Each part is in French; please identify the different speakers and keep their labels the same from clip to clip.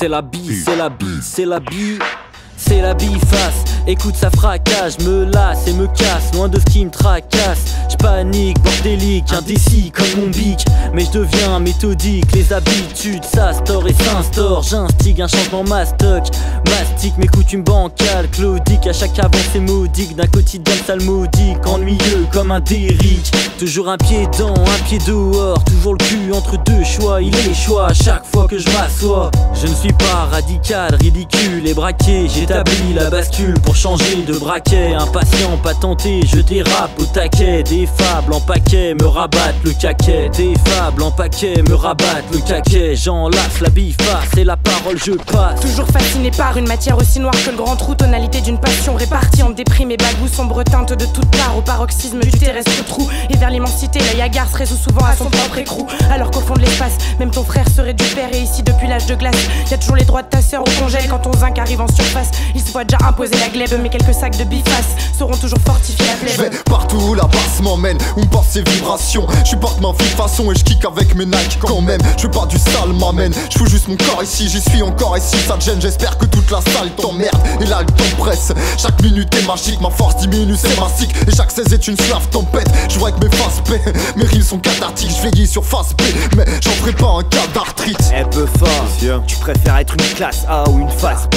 Speaker 1: C'est la bille, c'est la bille, c'est la bille. C'est la biface, écoute ça fracasse, me lasse et me casse, loin de ce qui me tracasse. J'panique, bordélique, indécis comme mon bic. Mais je deviens méthodique, les habitudes s'astorent et s'instaurent. J'instigue un changement mastoc, mastique mes coutumes bancales, claudique à chaque avancée modique. D'un quotidien salmodique, ennuyeux comme un Derrick. Toujours un pied dedans, un pied dehors, toujours le cul entre deux choix. Il est choix à chaque fois que je m'assois. Je ne suis pas radical, ridicule et braqué. J'établis la bascule pour changer de braquet. Impatient, pas tenté, je dérape au taquet. Des fables en paquet me rabattent le caquet. Des fables en paquet me rabattent le caquet. J'enlace la biface et la parole je passe.
Speaker 2: Toujours fasciné par une matière aussi noire que le grand trou. Tonalité d'une passion répartie en déprime et bagou. Sombre teinte de toutes parts au paroxysme du terrestre trou. Et vers l'immensité, la Yagar se résout souvent à son propre écrou. Alors qu'au fond de l'espace, même ton frère serait du père. Et ici depuis l'âge de glace, y'a toujours les droits de ta sœur au congèle. Quand ton zinc arrive en surface, il se voit déjà imposer la glaive. Mais quelques sacs de biface sauront toujours fortifier la plèbe.
Speaker 3: Je vais partout où la basse m'emmène, où me passent ses vibrations. Je porte ma vie façon et je kick avec mes Nike quand même. Je veux pas du sale m'amène, je fous juste mon corps ici. J'y suis encore ici, ça te gêne. J'espère que toute la salle t'emmerde et là le temps presse. Chaque minute est magique, ma force diminue, c'est massique. Et chaque 16 est une slave tempête. Je vois avec mes faces B, mes rimes sont cathartiques. Je vieillis sur face B, mais j'en ferai pas un cas d'arthrite.
Speaker 4: Eh peu fort, tu préfères être une classe A ou une face B?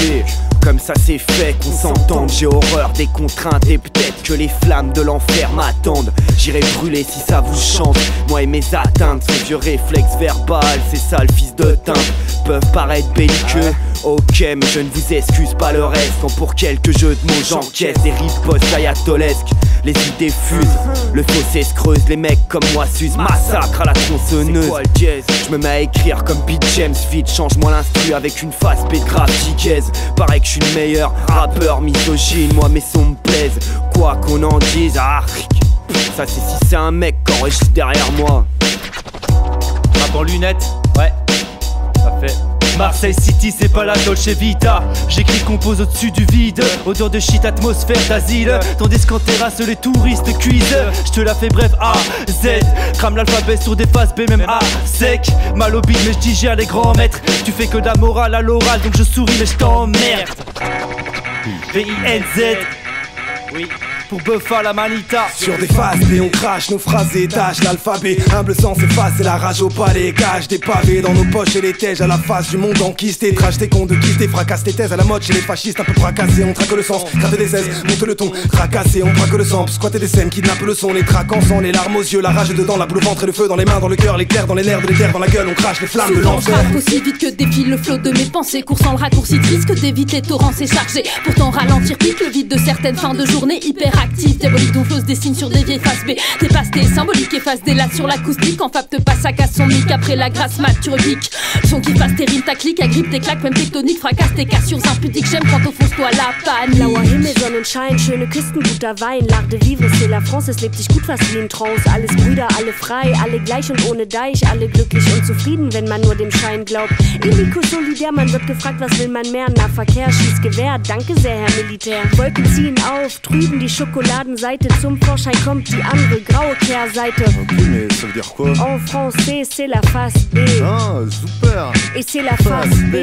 Speaker 4: Comme ça c'est fait, qu'on s'entende. J'ai horreur des contraintes et peut-être que les flammes de l'enfer m'attendent. J'irai brûler si ça vous chante. Moi et mes atteintes, ce vieux réflexe verbal, c'est ça le fils de teinte, peuvent paraître belliqueux. Ok, mais je ne vous excuse pas le reste. Quand pour quelques jeux de mots j'encaisse des ripostes ayatolesques. Les idées fusent, le fossé se creuse. Les mecs comme moi s'usent, massacre à la tronçonneuse. Je me mets à écrire comme Pete James. Vite, change-moi l'instru avec une face B de graphiquaise. Pareil que je suis le meilleur rappeur misogyne. Moi mes sons me plaisent, quoi qu'on en dise. Ça c'est si c'est un mec qui enregistre derrière moi.
Speaker 5: Rap en lunettes, ouais, ça fait. Marseille City, c'est pas la Dolce Vita. J'écris, compose au-dessus du vide. Odeur de shit, atmosphère d'asile. Tandis qu'en terrasse, les touristes cuisent. J'te la fais bref, A, Z. Crame l'alphabet sur des faces B, même A, sec. Mal au bide, mais j'digère les grands maîtres. Tu fais que de la morale à l'oral, donc je souris, mais j't'emmerde. V-I-N-Z. Oui. Pour Buffa la manita.
Speaker 6: Sur des phases B on crache nos phrases et étages. L'alphabet, humble sans efface et la rage au palais. Cache des pavés dans nos poches et les tèges à la face du monde enquisté. Trash tes cons de quitter, fracasse tes thèses à la mode chez les fascistes. Un peu fracassés, on traque le sens, gratte des aises, monte le ton. Tracassé, on braque le sang, squatter des scènes, kidnappe le son. Les traquants sans les larmes aux yeux, la rage dedans, la boule au ventre et le feu dans les mains, dans le cœur, l'éclair dans les nerfs de l'éther, dans la gueule, on crache les flammes de l'enfer.
Speaker 7: Aussi vite que défile le flot de mes pensées, coursant le raccourci triste que d'éviter torrents c'est chargé. Pourtant ralentir pique le vide de certaines fins de journée hyperactives. Diabolique donfleuse dessine sur des vieilles faces B. Tes pastés symboliques effacent des lattes sur l'acoustique. En fab te passe à casse son mic après la grasse mat tu repiques. Son qui fasse tes rimes, ta clique, agrippe tes claques, même tectonique, fracasse tes cassures impudiques. J'aime quand au fond toi la panique.
Speaker 8: Blauer Himmel, Sonnenschein, schöne Küsten, guter Wein. L'art de vivre, c'est la France, es lebt sich gut fast wie in Trance. Alles Brüder, alle frei, alle gleich und ohne Deich. Alle glücklich und zufrieden, wenn man nur dem Schein glaubt. Illico solidär, man wird gefragt, was will man mehr? Nahverkehr, schießt Gewehr, danke sehr, Herr Militär. Wolken ziehen auf, drüben die Schokoladenseite. Zum Vorschein kommt die andere graue Kehrseite.
Speaker 3: Ok, mais ça veut dire quoi?
Speaker 8: En français, c'est la face B.
Speaker 3: Ah, super.
Speaker 8: Et c'est la face B.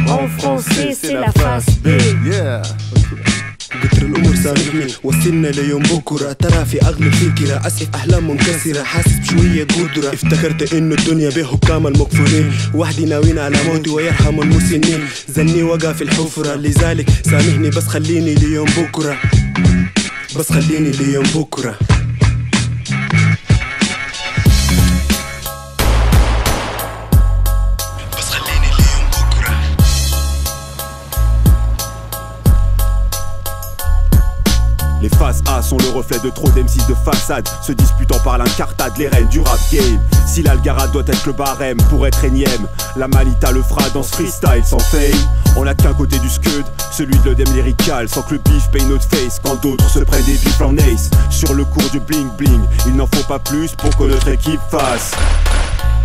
Speaker 8: En français, c'est la face B.
Speaker 3: Yeah.
Speaker 9: قطر الأمور سامحني وصلنا ليوم بكرة ترى في أغلب فكرة أسف أحلام منكسرة حاسس بشوية قدرة افتكرت إنه الدنيا بحكام المكفورين وحدي ناويين على موتي ويرحم المسنين زني وقع في الحفرة لذلك سامحني بس خليني ليوم بكرة بس خليني ليوم بكرة.
Speaker 10: Les faces A sont le reflet de trop d'M6 de façade, se disputant par l'incartade, les reines du rap game. Si l'Algara doit être le barème pour être énième, la Malita le fera dans ce freestyle sans fame. On n'a qu'un côté du scud, celui de l'œdème lyrical, sans que le bif paye notre face quand d'autres se prennent des bifs en ace. Sur le cours du bling bling, il n'en faut pas plus pour que notre équipe fasse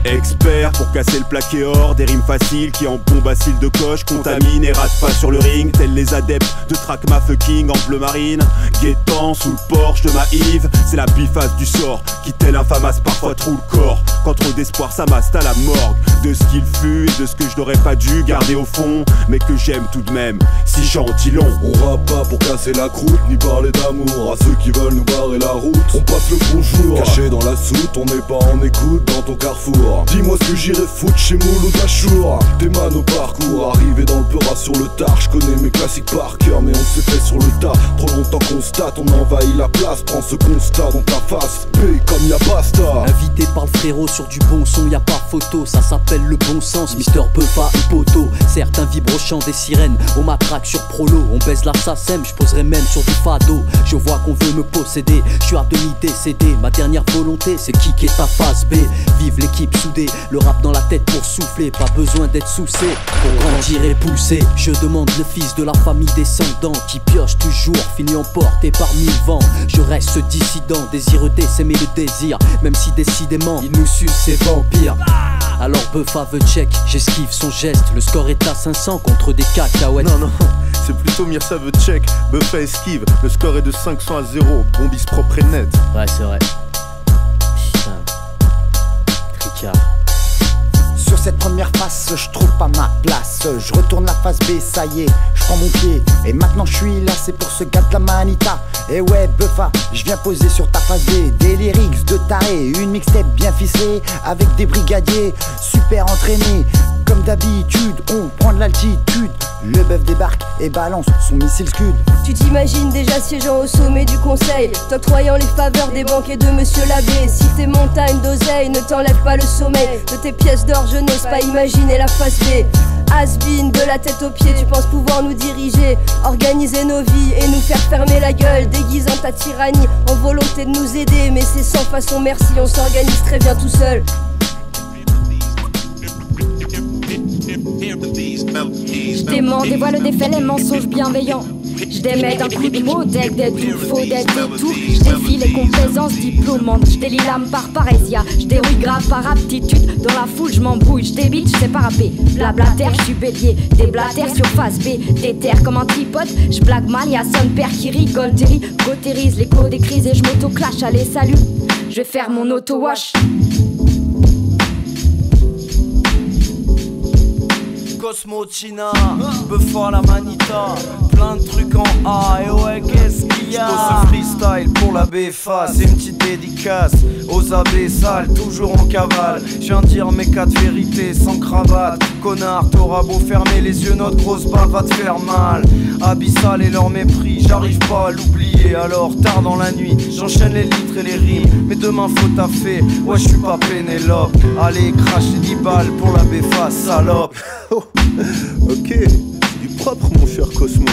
Speaker 10: Expert pour casser le plaqué or, des rimes faciles qui en bombe à cils de coche contaminent et ratent pas sur le ring, tels les adeptes de Trackma fucking en bleu marine. Guettant sous le porche de ma Yves, c'est la biface du sort qui tel infamasse parfois trouve le corps. Quand trop d'espoir s'amasse à la morgue de ce qu'il fut et de ce que je n'aurais pas dû garder au fond, mais que j'aime tout de même, si j'en dis long.
Speaker 11: On rappe pas pour casser la croûte, ni parler d'amour à ceux qui veulent nous barrer la route. On passe le bonjour, caché dans la soute, on n'est pas en écoute dans ton carrefour. Dis-moi ce que j'irai foutre chez Mouloud Achour. Des man au parcours, arrivé dans le peura sur le tard. Je connais mes classiques par cœur, mais on s'est fait sur le tas. Trop longtemps qu'on constate, on envahit la place. Prends ce constat dans ta face, paye comme y'a basta.
Speaker 1: Invité par le frérot sur du bon son, y a pas photo. Ça s'appelle le bon sens, Mister Buffa et Poto. Certains vibrent au chant des sirènes, on m'attraque sur Prolo. On baise la SACEM, je poserai même sur du fado. Je vois qu'on veut me posséder, je suis à demi décédé. Ma dernière volonté, c'est kicker ta face B. Vive l'équipe soudée, le rap dans la tête pour souffler. Pas besoin d'être soucé pour grandir et pousser. Je demande le fils de la famille descendant qui pioche toujours, finit emporté par mille vents. Je reste dissident, désireux d'essaimer le désir, même si décidément il nous suce ces vampires. Alors Buffa veut check, j'esquive son geste. Le score est à 500 contre des cacahuètes.
Speaker 12: Non, c'est plutôt Mirsa veut check, Buffa esquive. Le score est de 500 à 0, bombis propre et net.
Speaker 1: Ouais, c'est vrai. Putain. Tricard.
Speaker 13: Sur cette première face, je trouve pas ma place. Je retourne la face B, ça y est, je prends mon pied. Et maintenant je suis là, c'est pour ce gars de la manita. Et ouais, Buffa, je viens poser sur ta face B. Des lyrics de taré, une mixtape bien ficelée, avec des brigadiers super entraînés. Comme d'habitude, on prend de l'altitude. Le bœuf débarque et balance son missile Scud.
Speaker 14: Tu t'imagines déjà siégeant au sommet du conseil, t'octroyant les faveurs des banquiers de monsieur l'abbé. Si tes montagnes d'oseille ne t'enlèvent pas le sommeil de tes pièces d'or, je n'ose pas imaginer la face B. Has-been de la tête aux pieds, tu penses pouvoir nous diriger, organiser nos vies et nous faire fermer la gueule, déguisant ta tyrannie en volonté de nous aider. Mais c'est sans façon merci, on s'organise très bien tout seul.
Speaker 15: Je dément, dévoile des faits, les mensonges bienveillants. Je démets d'un coup de mot, deck d'être tout, faux d'être des tout. Je défie les complaisances diplômantes, je délie l'âme par parésia. Je dérouille grave par aptitude, dans la foule je m'embrouille. Je débite, je sais pas rapper, blablater, je suis bélier. Des blatères sur face B, des terres comme un tripote. Je blague mal, y'a son père qui rigole, Terry gotérise l'écho des crises et je m'auto-clash. Allez salut, je vais faire mon auto-wash.
Speaker 16: Cosmo China, Buffa la manita, plein de trucs en A, et ouais qu'est-ce qu'il y a? Ce freestyle pour la BFA, c'est une petite dédicace aux abbessales, toujours en cavale. Je viens dire mes 4 vérités sans cravate. Connard, t'auras beau fermer les yeux, notre grosse balle va te faire mal. Abyssal et leur mépris, j'arrive pas à l'oublier. Alors tard dans la nuit, j'enchaîne les litres et les rimes. Mais demain faut taffer, ouais je suis pas Pénélope. Allez crache les 10 balles pour la BFA, salope.
Speaker 12: Ok, du propre mon cher Cosmo.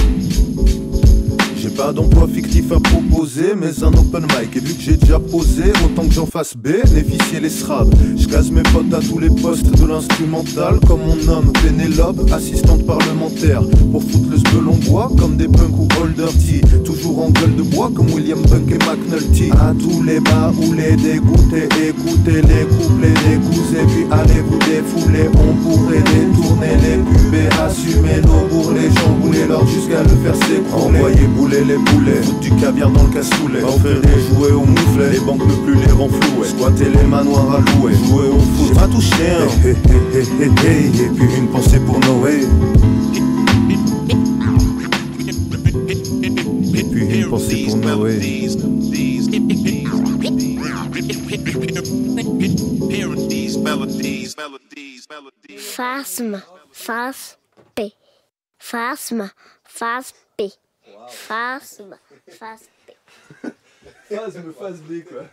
Speaker 12: J'ai pas d'emploi fictif à proposer, mais un open mic. Et vu que j'ai déjà posé, autant que j'en fasse bénéficier les SRAB. J'casse mes potes à tous les postes de l'instrumental, comme mon homme Pénélope, assistante parlementaire. Pour foutre le sbelon bois, comme des punks ou Old Dirty. Toujours en gueule de bois, comme William Punk et McNulty. À tous les bas ou les dégoûter, écoutez les couplets des coups. Et puis allez vous défouler, on pourrait détourner les pubs et assumer nos bourrelets. J'embouler l'ordre jusqu'à le faire s'écrouler. Envoyer bouler les poulets, foutre du caviar dans le cassoulet. Offrir des jouets au mouflet, les banques ne plus les renflouer. Squatter les manoirs à louer, jouer au foot. J'ai pas touché un. Et puis une pensée pour Noé. Et puis une pensée pour Noé.
Speaker 8: Phasme, phase P. Phasme, phase P. Phasme, phase P.
Speaker 12: Phasme, phase B quoi.